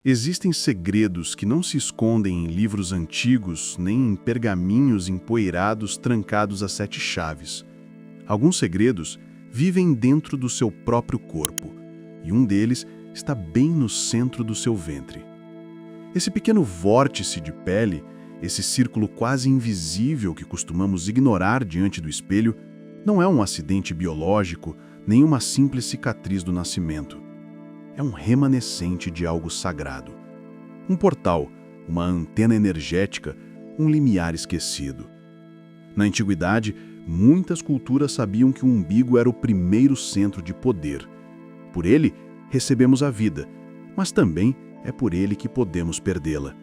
Existem segredos que não se escondem em livros antigos nem em pergaminhos empoeirados trancados a 7 chaves. Alguns segredos vivem dentro do seu próprio corpo, e um deles está bem no centro do seu ventre. Esse pequeno vórtice de pele, esse círculo quase invisível que costumamos ignorar diante do espelho, não é um acidente biológico nem uma simples cicatriz do nascimento. É um remanescente de algo sagrado. Um portal, uma antena energética, um limiar esquecido. Na antiguidade, muitas culturas sabiam que o umbigo era o primeiro centro de poder. Por ele, recebemos a vida, mas também é por ele que podemos perdê-la.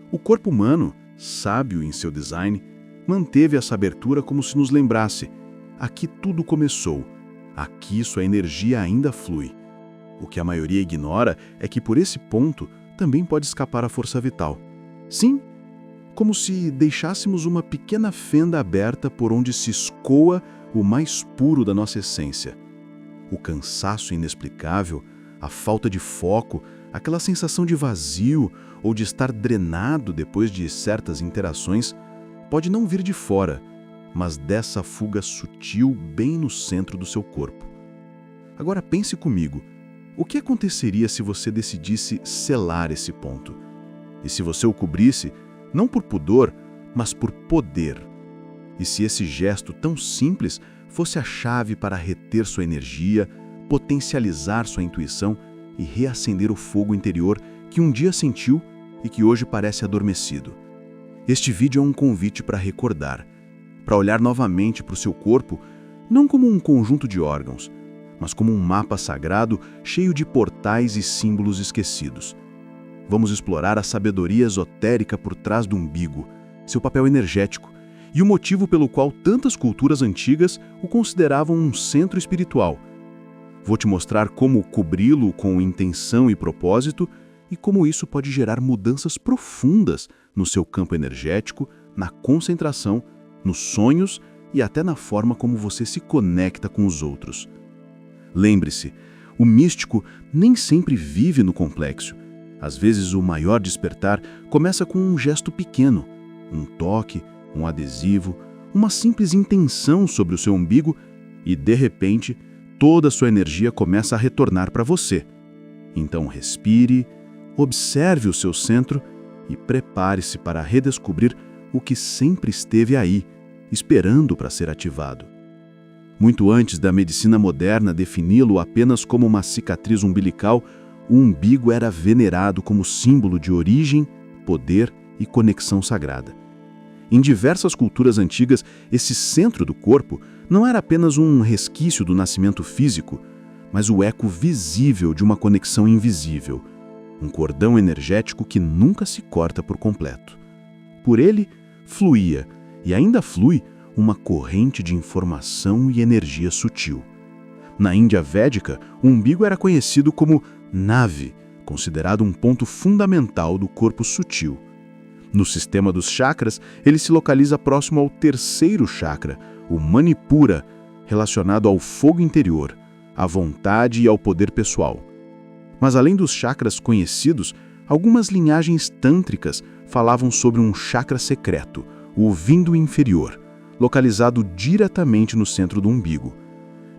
O corpo humano, sábio em seu design, manteve essa abertura como se nos lembrasse: aqui tudo começou, aqui sua energia ainda flui. O que a maioria ignora é que por esse ponto também pode escapar a força vital. Sim, como se deixássemos uma pequena fenda aberta por onde se escoa o mais puro da nossa essência. O cansaço inexplicável, a falta de foco, aquela sensação de vazio ou de estar drenado depois de certas interações, pode não vir de fora, mas dessa fuga sutil bem no centro do seu corpo. Agora pense comigo. O que aconteceria se você decidisse selar esse ponto? E se você o cobrisse, não por pudor, mas por poder? E se esse gesto tão simples fosse a chave para reter sua energia, potencializar sua intuição e reacender o fogo interior que um dia sentiu e que hoje parece adormecido? Este vídeo é um convite para recordar, para olhar novamente para o seu corpo, não como um conjunto de órgãos, mas como um mapa sagrado cheio de portais e símbolos esquecidos. Vamos explorar a sabedoria esotérica por trás do umbigo, seu papel energético e o motivo pelo qual tantas culturas antigas o consideravam um centro espiritual. Vou te mostrar como cobri-lo com intenção e propósito e como isso pode gerar mudanças profundas no seu campo energético, na concentração, nos sonhos e até na forma como você se conecta com os outros. Lembre-se, o místico nem sempre vive no complexo. Às vezes o maior despertar começa com um gesto pequeno, um toque, um adesivo, uma simples intenção sobre o seu umbigo e, de repente, toda a sua energia começa a retornar para você. Então respire, observe o seu centro e prepare-se para redescobrir o que sempre esteve aí, esperando para ser ativado. Muito antes da medicina moderna defini-lo apenas como uma cicatriz umbilical, o umbigo era venerado como símbolo de origem, poder e conexão sagrada. Em diversas culturas antigas, esse centro do corpo não era apenas um resquício do nascimento físico, mas o eco visível de uma conexão invisível, um cordão energético que nunca se corta por completo. Por ele, fluía, e ainda flui, uma corrente de informação e energia sutil. Na Índia Védica, o umbigo era conhecido como Navi, considerado um ponto fundamental do corpo sutil. No sistema dos chakras, ele se localiza próximo ao 3º chakra, o Manipura, relacionado ao fogo interior, à vontade e ao poder pessoal. Mas além dos chakras conhecidos, algumas linhagens tântricas falavam sobre um chakra secreto, o Vindu inferior, localizado diretamente no centro do umbigo.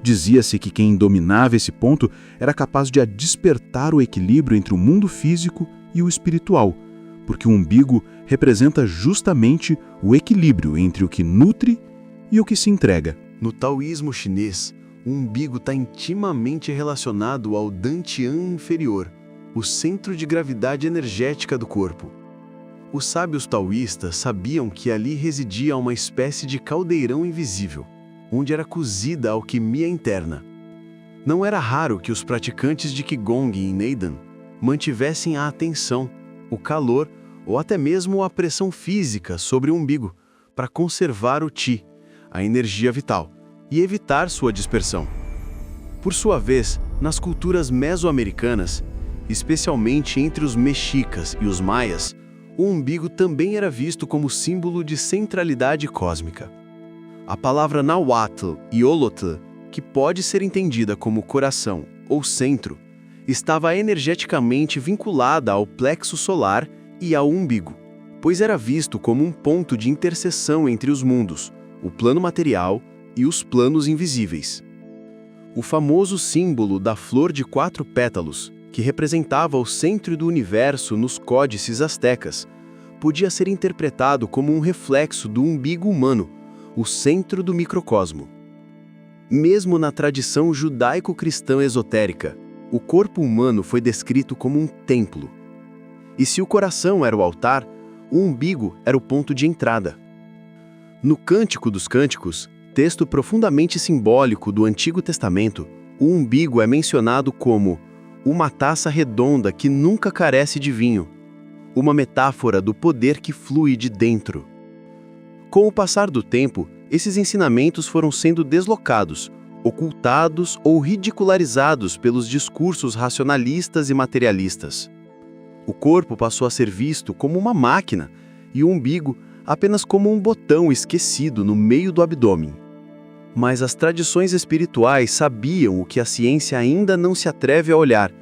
Dizia-se que quem dominava esse ponto era capaz de despertar o equilíbrio entre o mundo físico e o espiritual, porque o umbigo representa justamente o equilíbrio entre o que nutre e o que se entrega. No taoísmo chinês, o umbigo está intimamente relacionado ao Dantian inferior, o centro de gravidade energética do corpo. Os sábios taoístas sabiam que ali residia uma espécie de caldeirão invisível, onde era cozida a alquimia interna. Não era raro que os praticantes de Qigong em Neidan mantivessem a atenção, o calor ou até mesmo a pressão física sobre o umbigo para conservar o Qi, a energia vital, e evitar sua dispersão. Por sua vez, nas culturas mesoamericanas, especialmente entre os mexicas e os maias, o umbigo também era visto como símbolo de centralidade cósmica. A palavra Nahuatl e Olotl, que pode ser entendida como coração ou centro, estava energeticamente vinculada ao plexo solar e ao umbigo, pois era visto como um ponto de interseção entre os mundos, o plano material e os planos invisíveis. O famoso símbolo da flor de 4 pétalos, que representava o centro do universo nos códices astecas, podia ser interpretado como um reflexo do umbigo humano, o centro do microcosmo. Mesmo na tradição judaico-cristã esotérica, o corpo humano foi descrito como um templo. E se o coração era o altar, o umbigo era o ponto de entrada. No Cântico dos Cânticos, texto profundamente simbólico do Antigo Testamento, o umbigo é mencionado como uma taça redonda que nunca carece de vinho, uma metáfora do poder que flui de dentro. Com o passar do tempo, esses ensinamentos foram sendo deslocados, ocultados ou ridicularizados pelos discursos racionalistas e materialistas. O corpo passou a ser visto como uma máquina e o umbigo apenas como um botão esquecido no meio do abdômen. Mas as tradições espirituais sabiam o que a ciência ainda não se atreve a olhar,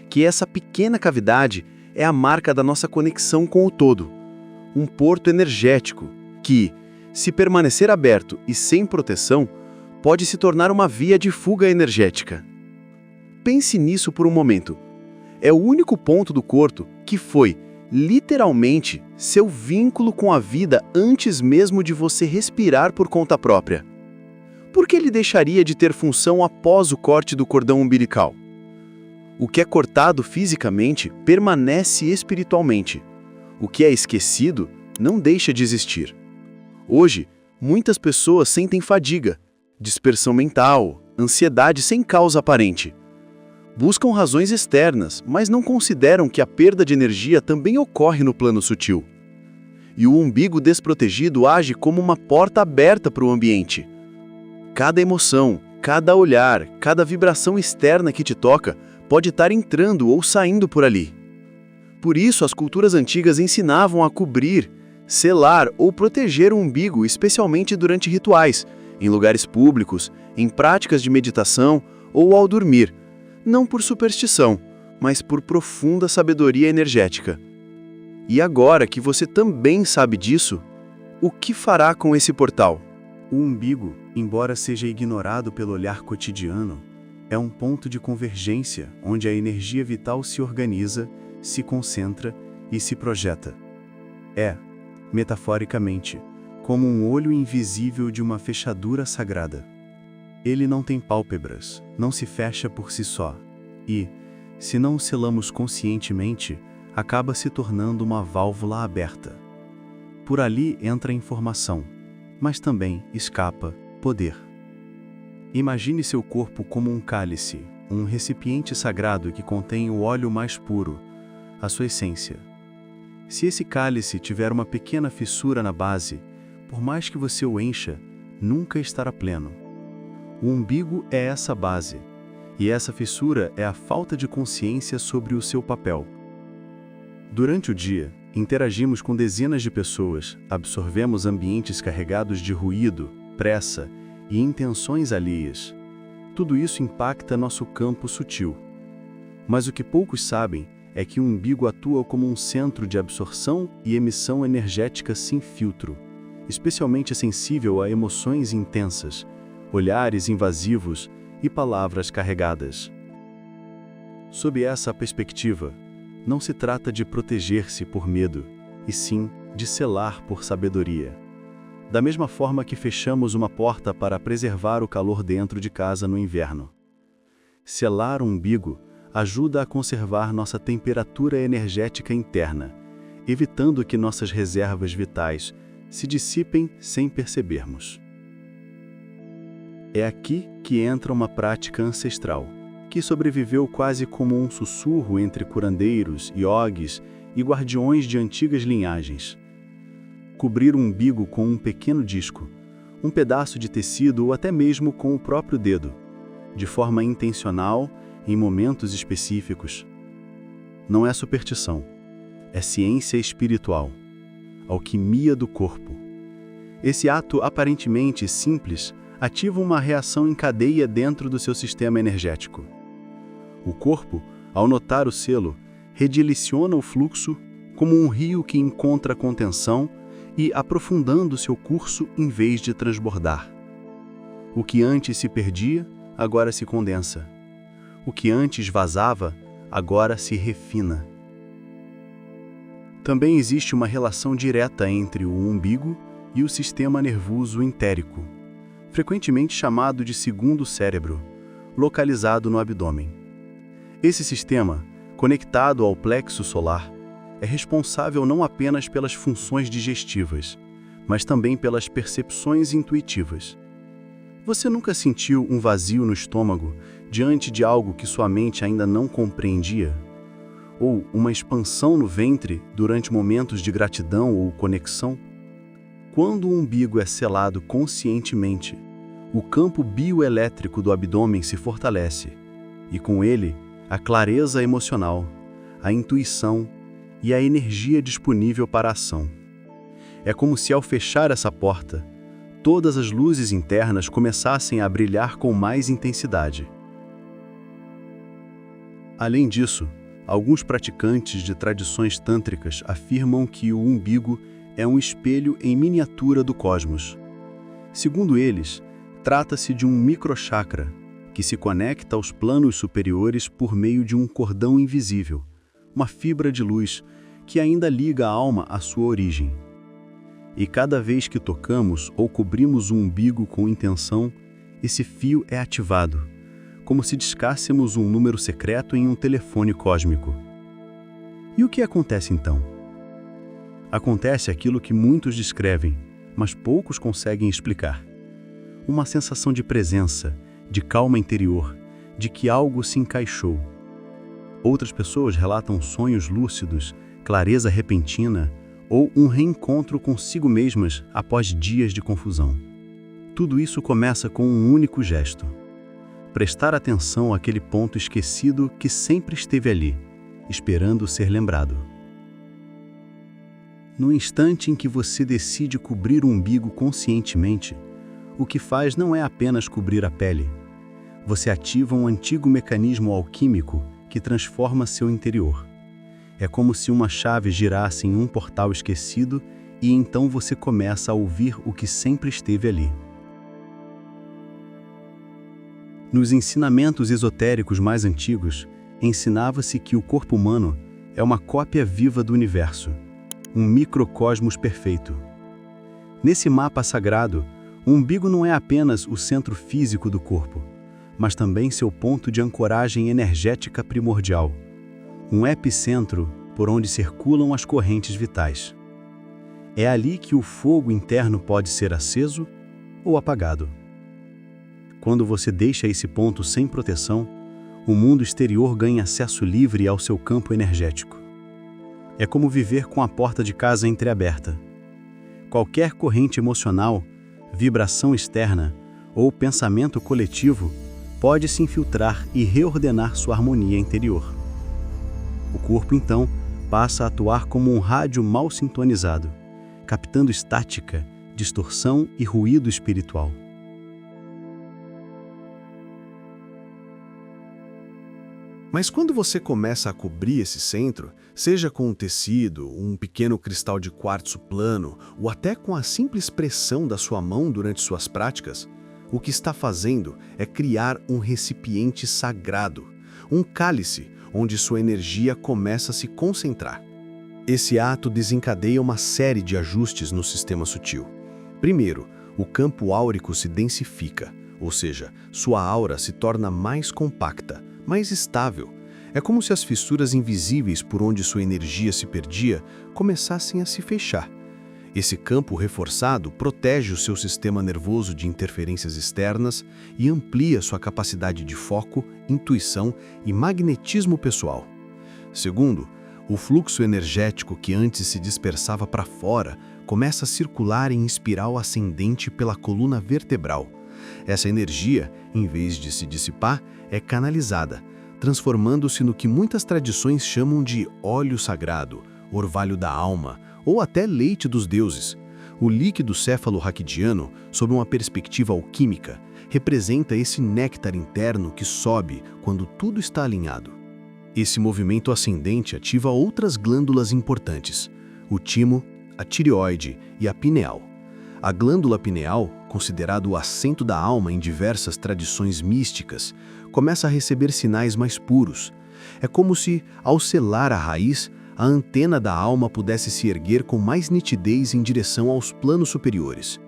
que essa pequena cavidade é a marca da nossa conexão com o todo, um porto energético que, se permanecer aberto e sem proteção, pode se tornar uma via de fuga energética. Pense nisso por um momento. É o único ponto do corpo que foi, literalmente, seu vínculo com a vida antes mesmo de você respirar por conta própria. Por que ele deixaria de ter função após o corte do cordão umbilical? O que é cortado fisicamente permanece espiritualmente. O que é esquecido não deixa de existir. Hoje, muitas pessoas sentem fadiga, dispersão mental, ansiedade sem causa aparente. Buscam razões externas, mas não consideram que a perda de energia também ocorre no plano sutil. E o umbigo desprotegido age como uma porta aberta para o ambiente. Cada emoção, cada olhar, cada vibração externa que te toca pode estar entrando ou saindo por ali. Por isso, as culturas antigas ensinavam a cobrir, selar ou proteger o umbigo, especialmente durante rituais, em lugares públicos, em práticas de meditação ou ao dormir, não por superstição, mas por profunda sabedoria energética. E agora que você também sabe disso, o que fará com esse portal? O umbigo, embora seja ignorado pelo olhar cotidiano, é um ponto de convergência onde a energia vital se organiza, se concentra e se projeta. É, metaforicamente, como um olho invisível de uma fechadura sagrada. Ele não tem pálpebras, não se fecha por si só, e, se não o selamos conscientemente, acaba se tornando uma válvula aberta. Por ali entra informação, mas também escapa poder. Imagine seu corpo como um cálice, um recipiente sagrado que contém o óleo mais puro, a sua essência. Se esse cálice tiver uma pequena fissura na base, por mais que você o encha, nunca estará pleno. O umbigo é essa base, e essa fissura é a falta de consciência sobre o seu papel. Durante o dia, interagimos com dezenas de pessoas, absorvemos ambientes carregados de ruído, pressa e intenções alheias. Tudo isso impacta nosso campo sutil. Mas o que poucos sabem é que o umbigo atua como um centro de absorção e emissão energética sem filtro, especialmente sensível a emoções intensas, olhares invasivos e palavras carregadas. Sob essa perspectiva, não se trata de proteger-se por medo, e sim de selar por sabedoria. Da mesma forma que fechamos uma porta para preservar o calor dentro de casa no inverno. Selar o umbigo ajuda a conservar nossa temperatura energética interna, evitando que nossas reservas vitais se dissipem sem percebermos. É aqui que entra uma prática ancestral, que sobreviveu quase como um sussurro entre curandeiros, iogues e guardiões de antigas linhagens. Cobrir o umbigo com um pequeno disco, um pedaço de tecido ou até mesmo com o próprio dedo, de forma intencional, em momentos específicos. Não é superstição, é ciência espiritual, alquimia do corpo. Esse ato aparentemente simples ativa uma reação em cadeia dentro do seu sistema energético. O corpo Ao notar o selo, redireciona o fluxo como um rio que encontra contenção e aprofundando seu curso em vez de transbordar. O que antes se perdia, agora se condensa. O que antes vazava, agora se refina. Também existe uma relação direta entre o umbigo e o sistema nervoso entérico, frequentemente chamado de segundo cérebro, localizado no abdômen. Esse sistema, conectado ao plexo solar, é responsável não apenas pelas funções digestivas, mas também pelas percepções intuitivas. Você nunca sentiu um vazio no estômago diante de algo que sua mente ainda não compreendia? Ou uma expansão no ventre durante momentos de gratidão ou conexão? Quando o umbigo é selado conscientemente, o campo bioelétrico do abdômen se fortalece, e com ele, a clareza emocional, a intuição e a energia disponível para a ação. É como se, ao fechar essa porta, todas as luzes internas começassem a brilhar com mais intensidade. Além disso, alguns praticantes de tradições tântricas afirmam que o umbigo é um espelho em miniatura do cosmos. Segundo eles, trata-se de um microchakra que se conecta aos planos superiores por meio de um cordão invisível, uma fibra de luz que ainda liga a alma à sua origem. E cada vez que tocamos ou cobrimos o umbigo com intenção, esse fio é ativado, como se discássemos um número secreto em um telefone cósmico. E o que acontece então? Acontece aquilo que muitos descrevem, mas poucos conseguem explicar. Uma sensação de presença, de calma interior, de que algo se encaixou. Outras pessoas relatam sonhos lúcidos, clareza repentina ou um reencontro consigo mesmas após dias de confusão. Tudo isso começa com um único gesto: prestar atenção àquele ponto esquecido que sempre esteve ali, esperando ser lembrado. No instante em que você decide cobrir o umbigo conscientemente, o que faz não é apenas cobrir a pele. Você ativa um antigo mecanismo alquímico que transforma seu interior. É como se uma chave girasse em um portal esquecido e então você começa a ouvir o que sempre esteve ali. Nos ensinamentos esotéricos mais antigos, ensinava-se que o corpo humano é uma cópia viva do universo, um microcosmos perfeito. Nesse mapa sagrado, o umbigo não é apenas o centro físico do corpo, mas também seu ponto de ancoragem energética primordial, um epicentro por onde circulam as correntes vitais. É ali que o fogo interno pode ser aceso ou apagado. Quando você deixa esse ponto sem proteção, o mundo exterior ganha acesso livre ao seu campo energético. É como viver com a porta de casa entreaberta. Qualquer corrente emocional, vibração externa ou pensamento coletivo pode se infiltrar e reordenar sua harmonia interior. O corpo, então, passa a atuar como um rádio mal sintonizado, captando estática, distorção e ruído espiritual. Mas quando você começa a cobrir esse centro, seja com um tecido, um pequeno cristal de quartzo plano ou até com a simples pressão da sua mão durante suas práticas, o que está fazendo é criar um recipiente sagrado, um cálice onde sua energia começa a se concentrar. Esse ato desencadeia uma série de ajustes no sistema sutil. Primeiro, o campo áurico se densifica, ou seja, sua aura se torna mais compacta, mais estável. É como se as fissuras invisíveis por onde sua energia se perdia começassem a se fechar. Esse campo reforçado protege o seu sistema nervoso de interferências externas e amplia sua capacidade de foco, intuição e magnetismo pessoal. Segundo, o fluxo energético que antes se dispersava para fora começa a circular em espiral ascendente pela coluna vertebral. Essa energia, em vez de se dissipar, é canalizada, transformando-se no que muitas tradições chamam de óleo sagrado, orvalho da alma, ou até leite dos deuses. O líquido céfalo-raquidiano, sob uma perspectiva alquímica, representa esse néctar interno que sobe quando tudo está alinhado. Esse movimento ascendente ativa outras glândulas importantes: o timo, a tireoide e a pineal. A glândula pineal, considerado o assento da alma em diversas tradições místicas, começa a receber sinais mais puros. É como se, ao selar a raiz, a antena da alma pudesse se erguer com mais nitidez em direção aos planos superiores.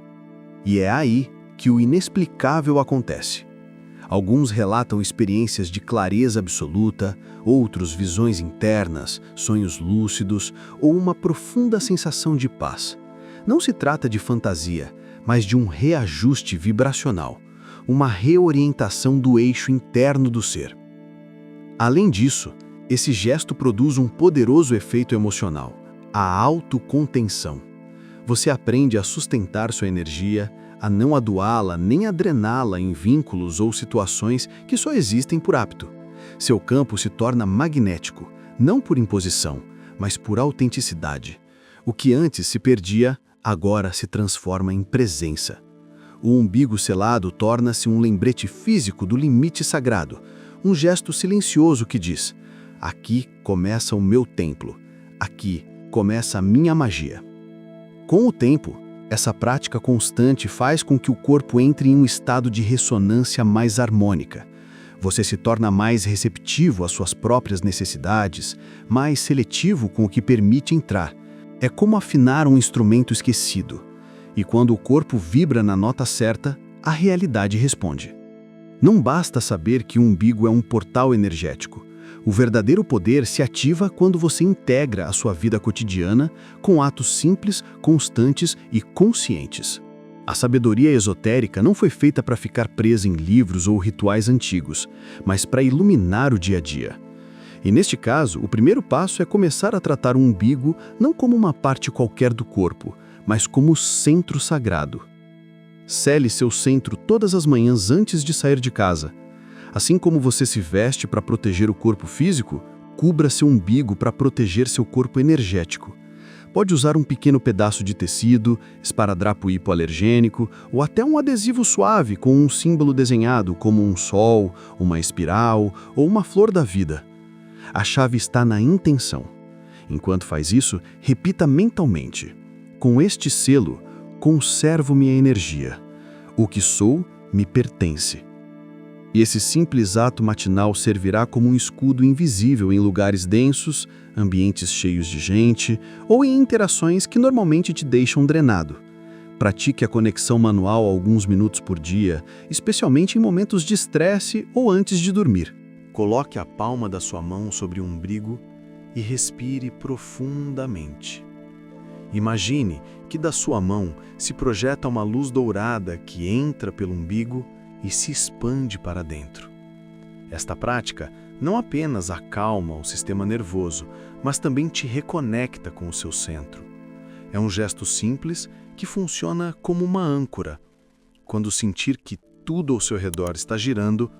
E é aí que o inexplicável acontece. Alguns relatam experiências de clareza absoluta, outros visões internas, sonhos lúcidos ou uma profunda sensação de paz. Não se trata de fantasia, mas de um reajuste vibracional, uma reorientação do eixo interno do ser. Além disso, esse gesto produz um poderoso efeito emocional, a autocontenção. Você aprende a sustentar sua energia, a não aduá-la nem a drená-la em vínculos ou situações que só existem por hábito. Seu campo se torna magnético, não por imposição, mas por autenticidade. O que antes se perdia, agora se transforma em presença. O umbigo selado torna-se um lembrete físico do limite sagrado, um gesto silencioso que diz: aqui começa o meu templo, aqui começa a minha magia. Com o tempo, essa prática constante faz com que o corpo entre em um estado de ressonância mais harmônica. Você se torna mais receptivo às suas próprias necessidades, mais seletivo com o que permite entrar. É como afinar um instrumento esquecido. E quando o corpo vibra na nota certa, a realidade responde. Não basta saber que o umbigo é um portal energético. O verdadeiro poder se ativa quando você integra a sua vida cotidiana com atos simples, constantes e conscientes. A sabedoria esotérica não foi feita para ficar presa em livros ou rituais antigos, mas para iluminar o dia a dia. E neste caso, o primeiro passo é começar a tratar o umbigo não como uma parte qualquer do corpo, mas como o centro sagrado. Sele seu centro todas as manhãs antes de sair de casa. Assim como você se veste para proteger o corpo físico, cubra seu umbigo para proteger seu corpo energético. Pode usar um pequeno pedaço de tecido, esparadrapo hipoalergênico ou até um adesivo suave com um símbolo desenhado como um sol, uma espiral ou uma flor da vida. A chave está na intenção. Enquanto faz isso, repita mentalmente: com este selo, conservo minha energia. O que sou me pertence. E esse simples ato matinal servirá como um escudo invisível em lugares densos, ambientes cheios de gente ou em interações que normalmente te deixam drenado. Pratique a conexão manual alguns minutos por dia, especialmente em momentos de estresse ou antes de dormir. Coloque a palma da sua mão sobre o umbigo e respire profundamente. Imagine que da sua mão se projeta uma luz dourada que entra pelo umbigo e se expande para dentro. Esta prática não apenas acalma o sistema nervoso, mas também te reconecta com o seu centro. É um gesto simples que funciona como uma âncora. Quando sentir que tudo ao seu redor está girando,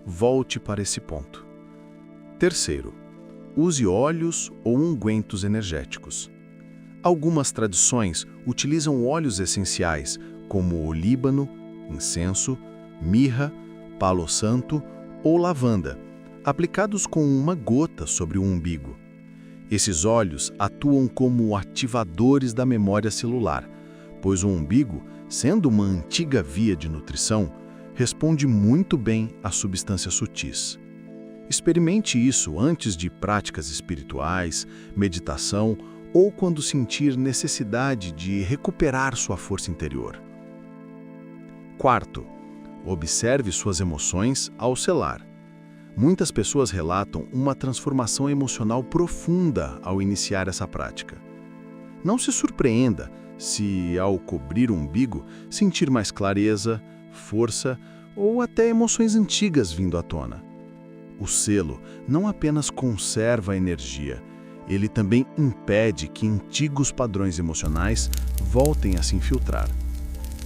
volte para esse ponto. Terceiro, use óleos ou ungüentos energéticos. Algumas tradições utilizam óleos essenciais, como olíbano, incenso, mirra, palo santo ou lavanda, aplicados com uma gota sobre o umbigo. Esses óleos atuam como ativadores da memória celular, pois o umbigo, sendo uma antiga via de nutrição, responde muito bem a substâncias sutis. Experimente isso antes de práticas espirituais, meditação ou quando sentir necessidade de recuperar sua força interior. Quarto, observe suas emoções ao selar. Muitas pessoas relatam uma transformação emocional profunda ao iniciar essa prática. Não se surpreenda se, ao cobrir o umbigo, sentir mais clareza, força ou até emoções antigas vindo à tona. O selo não apenas conserva a energia, ele também impede que antigos padrões emocionais voltem a se infiltrar.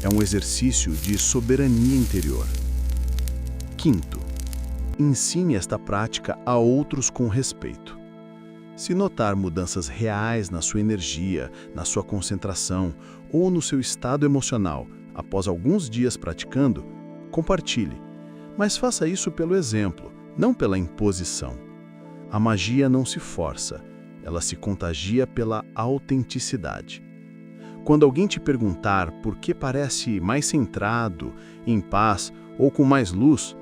É um exercício de soberania interior. Quinto, ensine esta prática a outros com respeito. Se notar mudanças reais na sua energia, na sua concentração ou no seu estado emocional após alguns dias praticando, compartilhe. Mas faça isso pelo exemplo, não pela imposição. A magia não se força, ela se contagia pela autenticidade. Quando alguém te perguntar por que parece mais centrado, em paz ou com mais luz,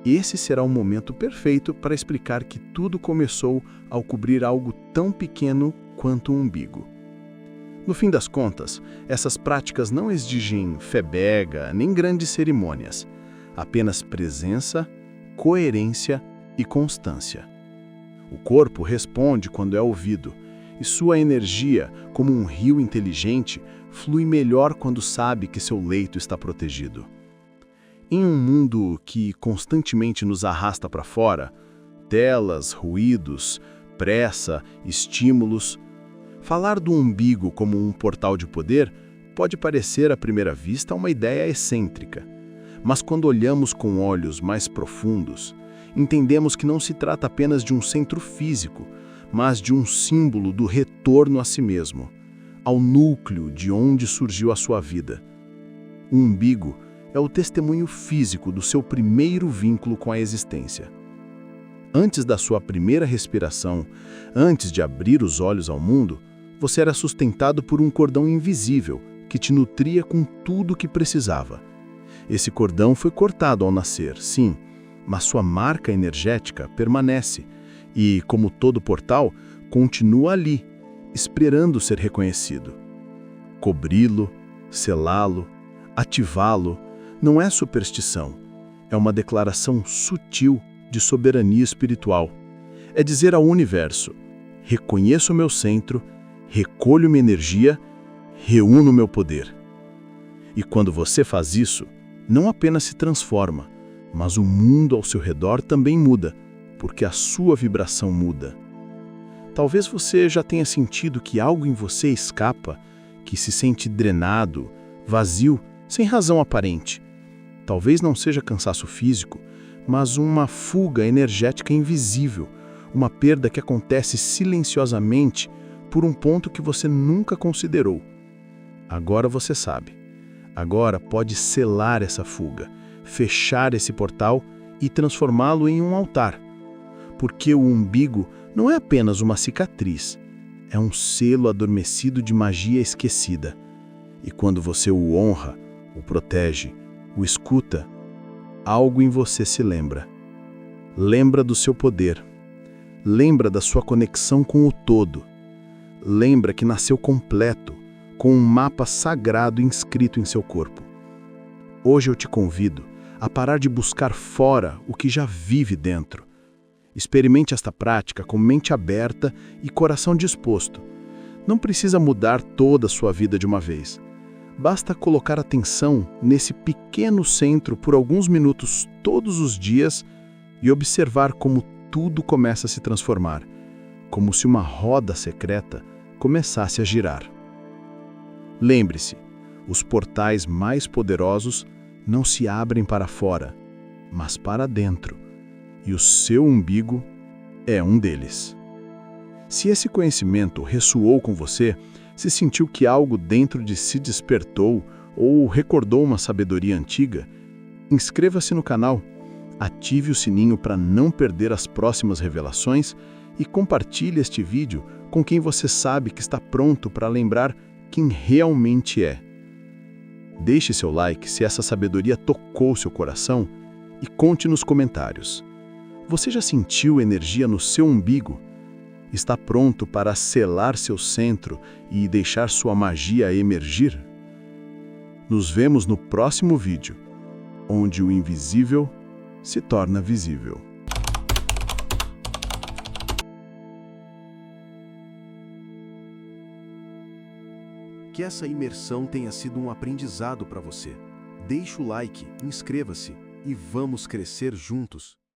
esse será o momento perfeito para explicar que tudo começou ao cobrir algo tão pequeno quanto um umbigo. No fim das contas, essas práticas não exigem fé cega nem grandes cerimônias, apenas presença, coerência e constância. O corpo responde quando é ouvido, e sua energia, como um rio inteligente, flui melhor quando sabe que seu leito está protegido. Em um mundo que constantemente nos arrasta para fora, telas, ruídos, pressa, estímulos, falar do umbigo como um portal de poder pode parecer à primeira vista uma ideia excêntrica. Mas quando olhamos com olhos mais profundos, entendemos que não se trata apenas de um centro físico, mas de um símbolo do retorno a si mesmo, ao núcleo de onde surgiu a sua vida. O umbigo é o testemunho físico do seu primeiro vínculo com a existência. Antes da sua primeira respiração, antes de abrir os olhos ao mundo, você era sustentado por um cordão invisível que te nutria com tudo o que precisava. Esse cordão foi cortado ao nascer, sim, mas sua marca energética permanece e, como todo portal, continua ali, esperando ser reconhecido. Cobri-lo, selá-lo, ativá-lo, não é superstição, é uma declaração sutil de soberania espiritual. É dizer ao universo: reconheço o meu centro, recolho minha energia, reúno meu poder. E quando você faz isso, não apenas se transforma, mas o mundo ao seu redor também muda, porque a sua vibração muda. Talvez você já tenha sentido que algo em você escapa, que se sente drenado, vazio, sem razão aparente. Talvez não seja cansaço físico, mas uma fuga energética invisível, uma perda que acontece silenciosamente por um ponto que você nunca considerou. Agora você sabe. Agora pode selar essa fuga, fechar esse portal e transformá-lo em um altar. Porque o umbigo não é apenas uma cicatriz, é um selo adormecido de magia esquecida. E quando você o honra, o protege, o escuta, algo em você se lembra. Lembra do seu poder. Lembra da sua conexão com o todo. Lembra que nasceu completo, com um mapa sagrado inscrito em seu corpo. Hoje eu te convido a parar de buscar fora o que já vive dentro. Experimente esta prática com mente aberta e coração disposto. Não precisa mudar toda a sua vida de uma vez. Basta colocar atenção nesse pequeno centro por alguns minutos todos os dias e observar como tudo começa a se transformar, como se uma roda secreta começasse a girar. Lembre-se, os portais mais poderosos não se abrem para fora, mas para dentro, e o seu umbigo é um deles. Se esse conhecimento ressoou com você, se sentiu que algo dentro de si despertou ou recordou uma sabedoria antiga, inscreva-se no canal, ative o sininho para não perder as próximas revelações e compartilhe este vídeo com quem você sabe que está pronto para lembrar quem realmente é. Deixe seu like se essa sabedoria tocou seu coração e conte nos comentários. Você já sentiu energia no seu umbigo? Está pronto para selar seu centro e deixar sua magia emergir? Nos vemos no próximo vídeo, onde o invisível se torna visível. Que essa imersão tenha sido um aprendizado para você. Deixe o like, inscreva-se e vamos crescer juntos.